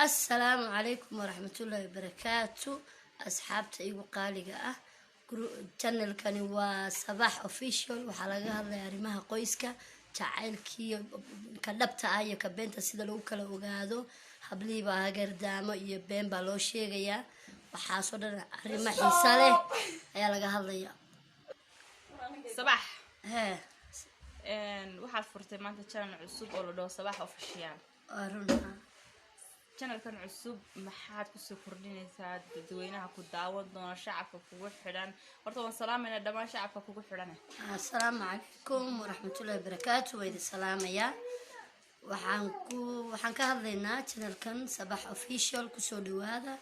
السلام عليكم ورحمة الله وبركاته. أصحابتي إيجو قالقة channel كان هو صباح official وحلقة هذا رماها قويسكا تعالكي كلبتها أيه كبنت سيدا لو كلا وجادو حبلي بها قردامو يبين بالوشي جيا وحاصل رماها حسالة أيه لقى هذا صباح ها waxaad furtay maanta channel cusub oo la dhaho Sabax Official. أرونا channel kan cusub maxaad ku soo kordhinaysaa dadweynaha ku daawan doona shacabka kugu xiran horta waan salaamayna dhamaan shacabka kugu xiran السلام عليكم ورحمة الله وبركاته ويد السلام يا waxaan ka hadlaynaa channelkan Sabax Official ku soo dhawaada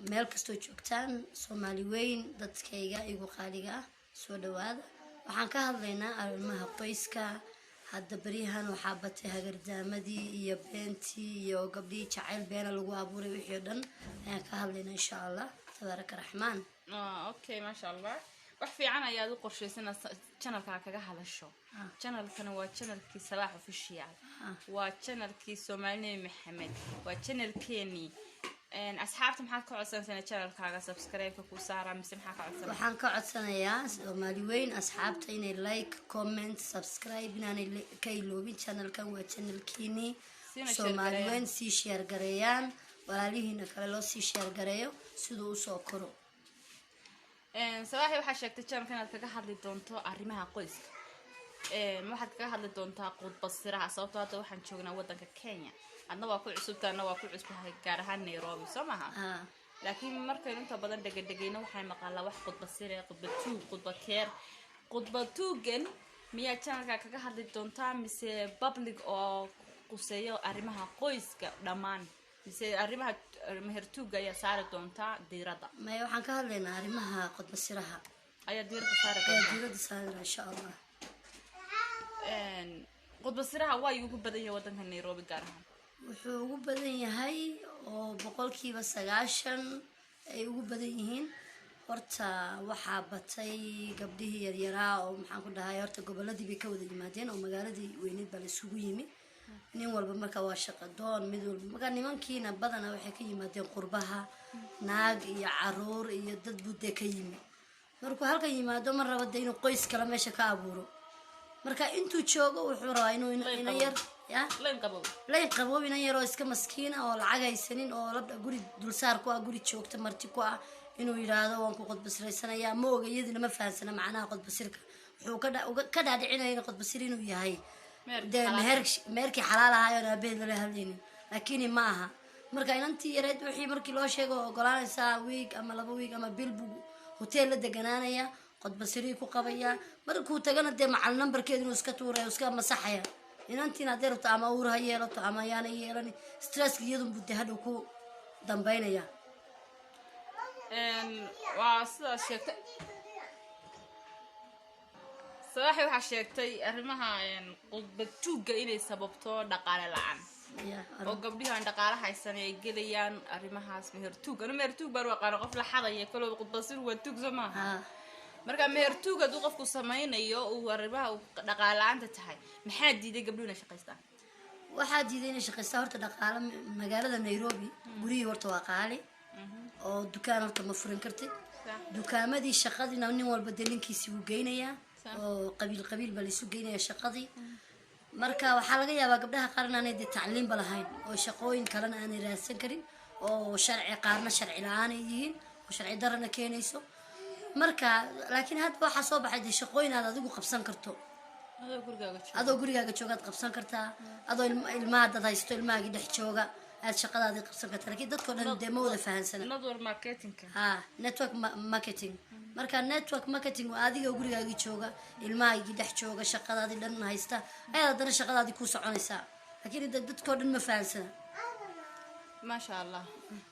meel kasto joogtaan Soomaali weyn dadkayga igu qaaliga soo dhawaada waxaan ka hadlaynaa arrimaha qoyska hadda bariyahan waxa batay hagardaamadii iyo beentii iyo gabdhii jacayl beena lagu abuuray wixii dhan ayaan ka hadlaynaa insha Allah tabaaraka raxmaan okay ma sha Allah wax fiican ayaad u qorshaysanaa channelka kaga hadasho channelkan waa channelkii Sabax Official waa channelkii Soomaali Maxamed waa channelkeeni asxaabta maxaad ka codsanaysaa channelkaaga subscribe ku saara mise maxaa ka codsanaysaa waxaan ka codsanayaa Soomaali weyn asxaabta inay like comment subscribe inay ka iloobin channelkan waa channelkiini Soomaali weyn si share gareeyaan walaalihiina kale loo si share gareeyo sidoo u soo koro Sabax waxa sheegtay channelkan aad kaga hadli doonto arrimaha qoyska waxaad kaga hadli doontaa qodbad siraha sababtoo ah waxaan joognaa wadanka Kenya adna waa ku cusubtaana waa ku cusbahay gaar ahaan Nairobi Soomaha laakiin markay inta badan dhagayna waxay maqalaa wax qodbad sir ah qodbad tuugan miya channelka kaga hadli doontaa mise public oo quseeyo arrimaha qoyska dhamaan mise arrimaha mehertuuga ayaa saari doontaa diirada ma waxaan ka hadlaynaa arrimaha qodbad siraha ayaa diirada saari insha Allah qodbad siraha waa ugu badan yahay wadanka Nairobi gaar ahaan wuxuu ugu badan yahay oo boqolkiiba 90 ay ugu badan yihiin horta waxa batay gabdhihii yaryaraa oo maxaan ku dhahay horta goboladii bay ka wada yimaadeen oo magaaladii weyneed baa la isugu yimi nin walba marka waa shaqo doon mid walba marka nimankiina badana waxay ka yimaadeen qurbaha naag iyo caruur iyo dad budde ka yimi markuu halkan yimaado mar rabada inuu qoys kala meesha ka abuuro marka intuu joogo wuxuu rabaa inuu ina yar ya leen qabow ina yar oo iska maskiina oo lacag haysanin oo labda guri dulsaar ku ah guri joogta marti ku ah inuu yiraahdo waan ku qodbasreysanayaa ma ogeeyadina ma fahansana macnaha qodbasirka wuxuu ka dhaadhicinayay qodbasir inuu yahay meherkii xalaal ahaa oo abeed la hadlaynin laakiin ma aha marka inantii yareed wixii markii loo sheego ogolaanaysaa week ama 2 week ama bil buu hotel la deganaanaya qodbasiri ku qabaya markuu tagana de macal numberkeedu inuu iska tuuray iska masaxaya inantiina deerto ama uuraha yeelato ama yaana yeelani stress iyadu budda hadhow ku dambeynaya waa sida sheegtay Sabax waxa sheegtay arrimaha qodbad tuuga inay sababto dhaqaale la'aan oo gabdhaha dhaqaale haysan ay gelayaan arrimahaas mehertuug baa waqaan qof la xaday kale qodbasir waa tuug Soomaha marka mehertuuga duu qofku sameeynayo oo arrimaha dhaqaale la'aanta tahay maxaa diiday gabdhuhuna shaqaystaan waxaa diiday inay shaqaystaan horta dhaqaale magaalada Nairobi guriga horta waa qaali oo dukaan horta ma furan kartid dukaamadii shaqadina nin walba delinkiisa uu geynayaa oo qabiil bal isu geynaya shaqadii marka waxa laga yaabaa gabdhaha qaarna inay tacliin balahayn oo shaqooyin kale aan raadsan karin oo sharci qaarna sharci la'aan yihiin oo sharci darana keenayso marka laakiin hadda waxa soo baxay shaqooyin aad adigu qabsan karto adoo gurigaaga joogaad qabsan kartaa adoo ilmaha dad haysto ilmahaaga dhex jooga aad shaqadaadii qabsan kartaa laakiin dadkoo dhan dee ma wada fahansana network marketing marka network marketing waa adiga gurigaaga jooga ilmahaaga dhex jooga shaqadaadii dhan haysta ayaad dana shaqadaadii ku soconaysaa laakiin dadkoo dhan ma fahansana ما شاء الله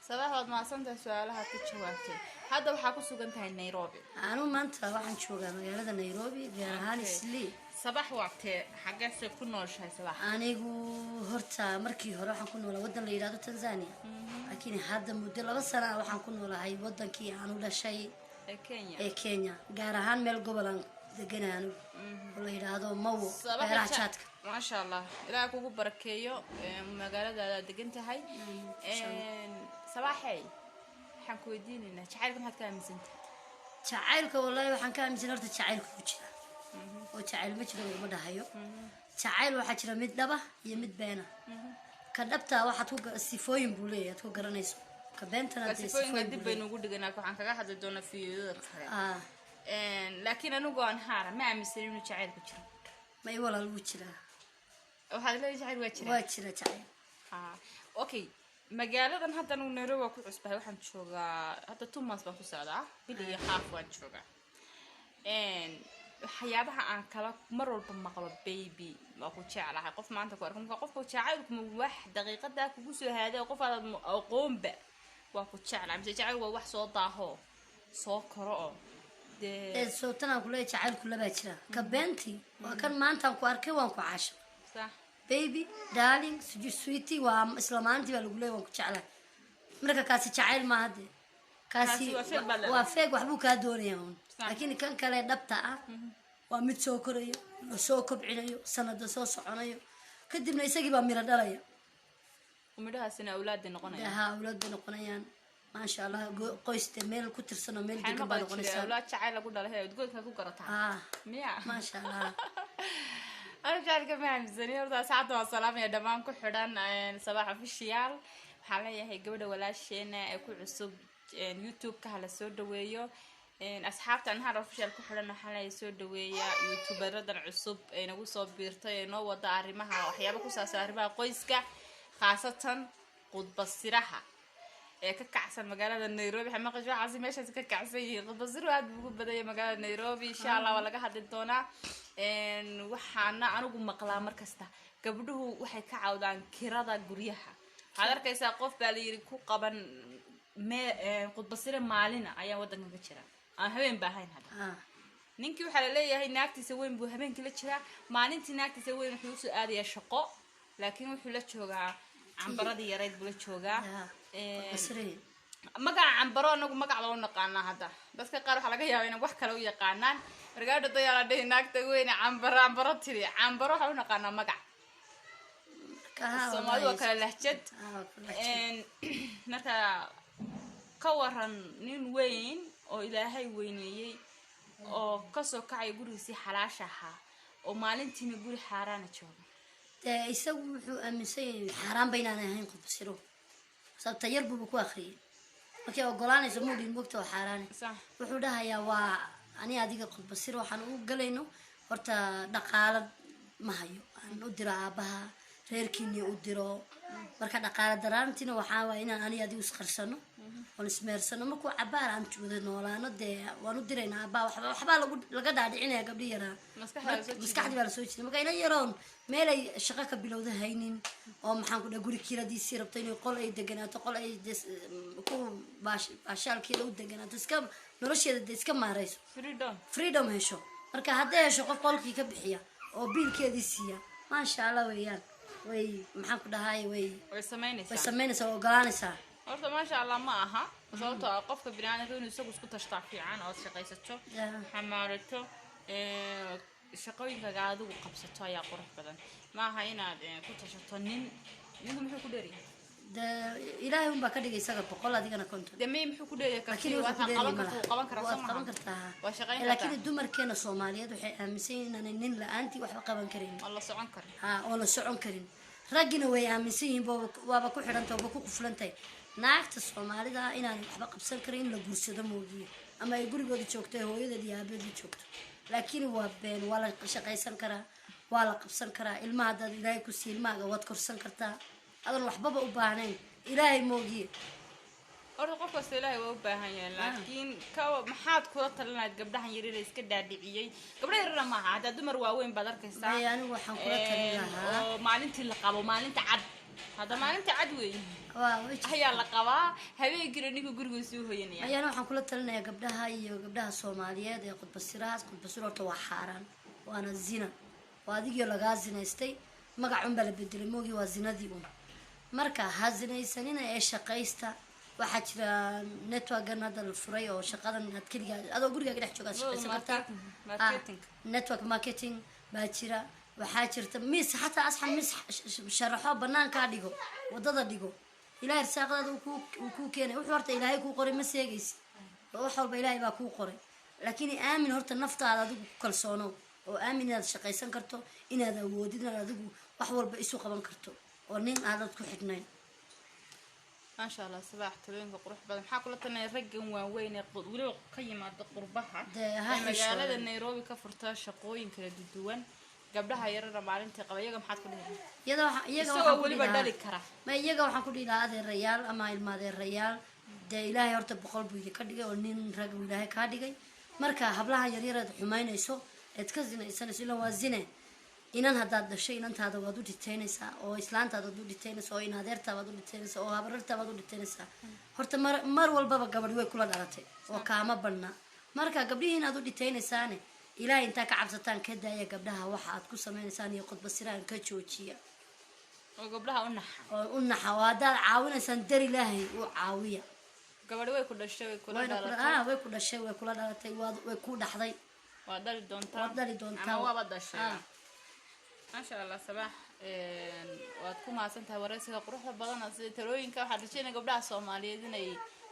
صباح ما صنت سؤالها كتشواتي هذا وحكوا سجنتها نيروبي أنا ما أنت واحد شوقا مجالة نيروبي جارهاني سلي صباح وقت حاجة سيكون وش هاي صباح أنا جو هرتا مركي هروح نكون ولا ودن ليرادو تنزانيا لكن هذا مدة بس أنا راح نكون ولا هاي ودن كي أنا ولا شيء كينيا جارهان مل قبلان دقنا أنا ولا يرادو مو غير عشاتك ما شاء الله إلى كوكو بركيو مقالة دقنتهاي صباحي حنكو يديني شعيركم حد كان مزنت شعيرك والله waxaan ka aaminsan horta shacayl ku jira oo shacayl ma jiro ma dhahayo shacayl waxa jira mid dhaba iyo mid beena ka dhabta waxaad ku sifooyin buu leeyahay ku garanayso ka beentana sifooyin dib baynu ugu dhiganaa waxaan kaga hadli doonaa fiidiyada kale laakiin anigu aan haara ma aaminsan inuu shacayl ku jiro ma ay walaal u jira waxaad leedahay shacayl waa jira shacayl okay magaaladan hadda anu Nairobi ku cusbahay waxaan joogaa hadda 2 months baan ku socdaa bil iyo half waan joogaa waxyaabaha aan kala mar walba maqlo baby waa ku jeclahay qof maanta ku arko qofka jacaylku ma wax daqiiqada kugu soo haaday qof aad aqoonba waa ku jeclahay mise jacayl waa wax soo daaho soo koro soo tan ku leeyahay jacaylku laba jira ka beenti waa kan maanta ku arkay waan ku caasho sax baby darling sweetie waa isla maantii baa lagu leeyahay waan ku jeclahay marka kaasi jacayl ma hade kaasi waa feeg waxbuu ka doonayaa laakiin kan kale dhabta ah waa mid soo korayo soo kobcinayo sanada soo soconayo kadibna isagii baa mira dhalaya umadaasina awlaad noqonayaan ما شاء الله قيست ميل كتر سنة ميل دي كبار قنيسة أولاد شعيل أقول له هي تقول كذا كرتها ميا ما شاء الله أنا مش عارفة كم عم زني ورد ساعات والسلام يا دمام كحران صباح في الشيال حاليا هي قبل ولا شيء أكون عصب يوتيوب كهلا سود وياه أصحاب تنها رف شيال كحران حاليا سود وياه يوتيوبر ردن عصب نقول صوب بيرتي نو وضع رمها وحياة بكوس رمها قيسك خاصة قد بصيرها ككعسل مقالة نيروبي حماق جوا عزيز ماشي ككعسي بصيروا هاد بقول بداية مقالة نيروبي إن شاء الله ولا قاعد الدونا وحنا أنا أقول مقالة مركزته قبله وحي كعودان كرادة جريحة هذا كيس قف بالي ركو قبل ما قد بصير مالنا أيام ودنا كشرا أنا هبين بهين هذا نينكي وحلالي هي ناك تسوين بهبين كل شرا ما ننتي ناك تسوين حيوس آدي الشقاء لكن وحلت شوقة عم برادي يريد بلت شوقة magaca cambaro anagu magac loo naqaana hada dadka qaar waxa laga yaabaa inay wax kale u yaqaanaan markaa dadayala dhahay naagta weyn cambaro tiri cambaro waxa u naqaana magac Soomaali waa kala lahjad marka ka waran nin weyn oo Ilaahay weyneeyay oo ka soo kacay gurigiisa xalaashaha oo maalintii guri xaaraan jooga isagu wuxuu aaminsan yahay xaaraan baynaan ahayn qofsiro sabta yarbu ku akhriyay markii ogolaanayso moodin waqti oo xaaraan wuxuu dhahayaa waa ani adiga qofsiro waxaan u galayno horta dhaqaale ma hayo aan u diro aabaha reerkiina u diro marka dhaqaale daraantina waxa waa inaan ani adigu isqarsano oo ismeersano markuu cabaar aan joodo noolaano waan u direynaa aabaha waxba laga dhaadhicinaya gabdhi yara maskaxdii baa la soo jeeday marka ina yaroon meel ay shaqo ka bilowda haynin oo maxaan ku dhahay guri kiradiisii rabto inay qol ay deganaato qol ay ku baashaalkeeda u deganaato iska nolosheeda iska maarayso freedom hesho marka hadday hesho qof qolkii ka bixiya oo biilkeedii siiya maasha allah weeyaan way maxaan ku dhahay way samaynaysaa oo ogolaanaysaa horta maasha allah ma aha sababtoo ah qofka bini'aadamka inuu isagu isku tashtaa fiican oo shaqaysato xamaarato shaqooyinkaaga adigu qabsato ayaa qurux badan ma aha inaad ku tashato ninku muxuu ku dheeryahay ilaahay unbaa ka dhigay isaga 100 adigana 50 damay muxuu ku dheeryahay laakiin qaban kartaa waa shaqayn kartaa laakiin dumarkeena Soomaaliyeed waxay aaminsan yihiin inaan nin la'aantii waxba qaban karin wala socon karin oo la socon karin ragina way aaminsan yihiin waaba ku xidhantay oo ku quflantay naagta Soomaalida inaan waxba qabsan karin in la guursado moogiye ama ay gurigooda joogto hooyadeed iyo aabadeed joogto laakiin waa been waa la shaqaysan karaa waa la qabsan karaa ilmaha dad Ilaahay ku siiyay ilmaha waad korsan kartaa adan waxba u baahnayn Ilaahay moogiye ordo qof kasta Ilaahay waa u baahan yahay laakiin ka maxaad kula talinaad gabdhahan yaryar iska dhaadhiciyay gabdhaha yaryar ma aha hada dumar waaweyn baad arkaysaa anigu waxaan kula talin lahaa oo maalintii la qabo maalinta cad hada maalinta cad weey ayaa la qabaa habeenkii ninkii gurigiisa u hooyanaya ayaan waxaan kula talinayaa gabdhaha iyo gabdhaha Soomaaliyeed ee qudbasiro horta waa xaaraan waana zina waa adigii laga zinaystay magac baa la bedelay moogi waa zinadii marka hazinaysanina ee shaqaysta waxa jira network-gan hadda la furay oo shaqadan aad kaliya adoo gurigaaga dhex joogaa shaqaysan kartaa network marketing baa jira waxaa jirta miis xataa asxan miis sharaxo banaankaa dhigo wadada dhigo ilaahay irsaaqadaada uu kuu keenay wuxuu horta ilaahay kuu qoray ma seegaysi oo wax walba ilaahay baa kuu qoray laakiin aamin horta naftaada adigu ku kalsoono oo aamin inaad shaqaysan karto inaad awoodid inaad adigu wax walba isu qaban karto oo nin aadad ku xidhnayn maasha allah sabaax talooyinka qurux badan maxaa kula tanay raggan waaweyn ee weliba ka yimaada qurbaha magaalada Nairobi ka furta shaqooyin kala duwan gabdhaha yarana maalintii qaba iyaga maxaad ku dhihi iyaga waxaan weliba dhali kara ma iyaga waxaan ku dhihi lahaa adeerayaal ama ilmaadeerayaal dee ilaahay horta boqol buu idinka dhigay oo nin rag uu ilaahay kaa dhigay marka hablaha yaryaraad xumaynayso eed ka zinaysanayso ilan waa zine inan haddaad dhashay inantaada waad u dhitaynaysaa oo islaantaada waad u dhitaynaysaa oo inadeertaa waad u dhitaynaysaa oo habarartaa waad u dhitaynaysaa horta mar walbaba gabadh way kula dhalatay oo kaama badna marka gabdhihii inaad u dhitaynaysaane ilaahay intaa ka cabsataan ka daaya gabdhaha waxa aad ku sameynaysaan iyo khudbasiraan ka joojiya oo gabdhaha u naxa oo haddaad caawinaysaan dar ilaahay u caawiya gabadhi way ku dhashay way kula dhalatay way ku dhashay way kula dhalatay way ku dhaxday waa dhali doontaa ama waaba dhashay maasha allah sabaax waad ku maasantahay waraysiga quruxda badan sida talooyinka waxaad rajaynaa gabdhaha Soomaaliyeed inay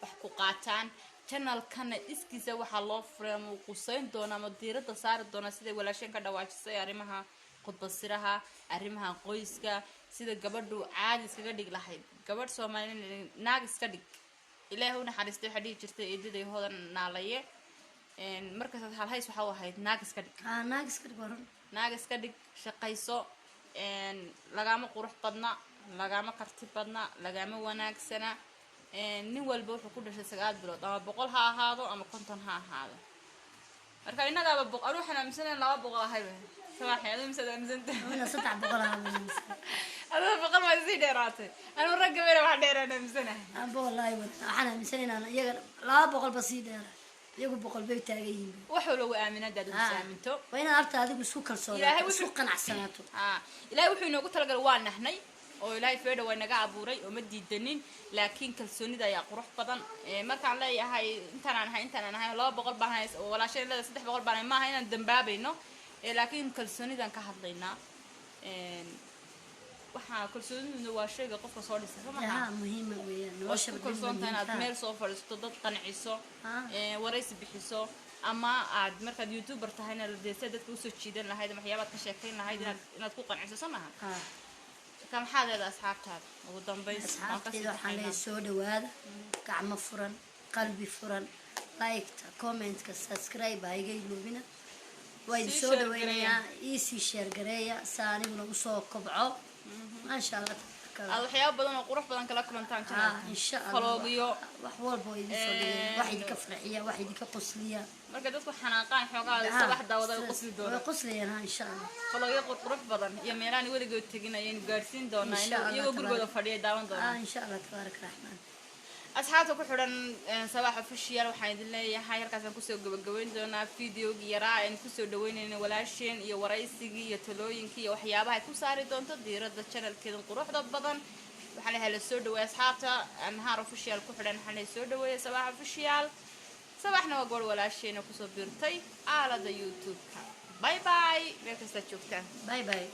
wax ku qaataan channelkana iskiisa waxa loo furay ama qusayn doona ama diiradda saari doona sida walaasheen ka dhawaajisay arrimaha khudbasiraha arrimaha qoyska sida gabadhu caadi iskaga dhig lahayd gabadh Soomaaliyeed naag iska dhig ilaahay u naxariistay waxa dhigi jirtay eedaday hoodan naalaye markaas hal hays waxa ahayd naag iska dhig naag iska dhig shaqayso lagama qurux badna lagama karti badna lagama wanaagsana nin walba wuxuu ku dhashay 9 bilood ama 100 ha ahaado ama 50 ha ahaado marka inagaaba 100 waxaan aaminsanay 200 ahay sabaaxeedu misada aaminsantahay ana 300 ahay هذا بقول ما يصير ديراتي أنا مرة قبل واحد دير أنا مسنة أبو والله أنا مسنة أنا يقول لا بقول بسيط أنا يقول بقول بيت تاجين وحلو آمنة ده سامنتو وين عرفت هذا بسوق الصورة سوق عسناته لا وحنا نقول ترى قلوان نحني ولا يفيد وين قاع بوري ومدي الدنين لكن كلسوني ده يقرح بدن ما كان لا هاي أنت أنا هاي لا بقول بهاي ولا شيء لا صدق بقول بهاي ما هنا الدنبابي إنه لكن كلسوني ده كهضلينا waxaa kalsoonidu waa shayga qofka soo dhisay maxaa muhiim weeyaan nolosha kalsoonta inaad meel soo fadhiisto dad qanciso waraysi bixiso ama aad markaad youtuber tahayna la deesay dadka u soo jiidan lahayd waxyaabaad ka sheekayn lahayd inaad ku qanciso samaha ka maxaad leedahay asxaabtaada ugu dambeyn asxaabteeda waxaan leeyahay soo dhawaada gacmo furan qalbi furan like comment-ka subscribe hayga iloobina way soo dhaweynayaa easy share gareeya saaniguna u soo kobco ما شاء الله هذا حياة بدنا قروح بدنا كلا كلام تاني إن شاء الله خلاصيو وحوار بويد واحد كفرحية واحد كقصلية مركز تدخل حناقان حقا الصباح داودا قصلي دونا قصلية إن شاء الله خلاصيو قروح بدنا يا ميراني ولا قلت تجينا ينقرسين دونا يقول قولوا فريق داون دونا إن شاء الله تبارك الرحمن أصحابك كحرن صباح في الشيار وحيد الله يا حير كذا كسر جوين دونا فيديو جراء إن كسر دوين إن ولا شيء يا ورئيسي يا تلوين كي وحيابها كسر دون تدير هذا الشانل كذا قروح ضد بدن وحنا هالسر دوي أصحابته أنهار في الشيار كحرن حنا سر دوي صباح في الشيار صباحنا وقول ولا شيء نكسر بيرتي على اليوتيوب باي باي بيكسر شوفتها باي باي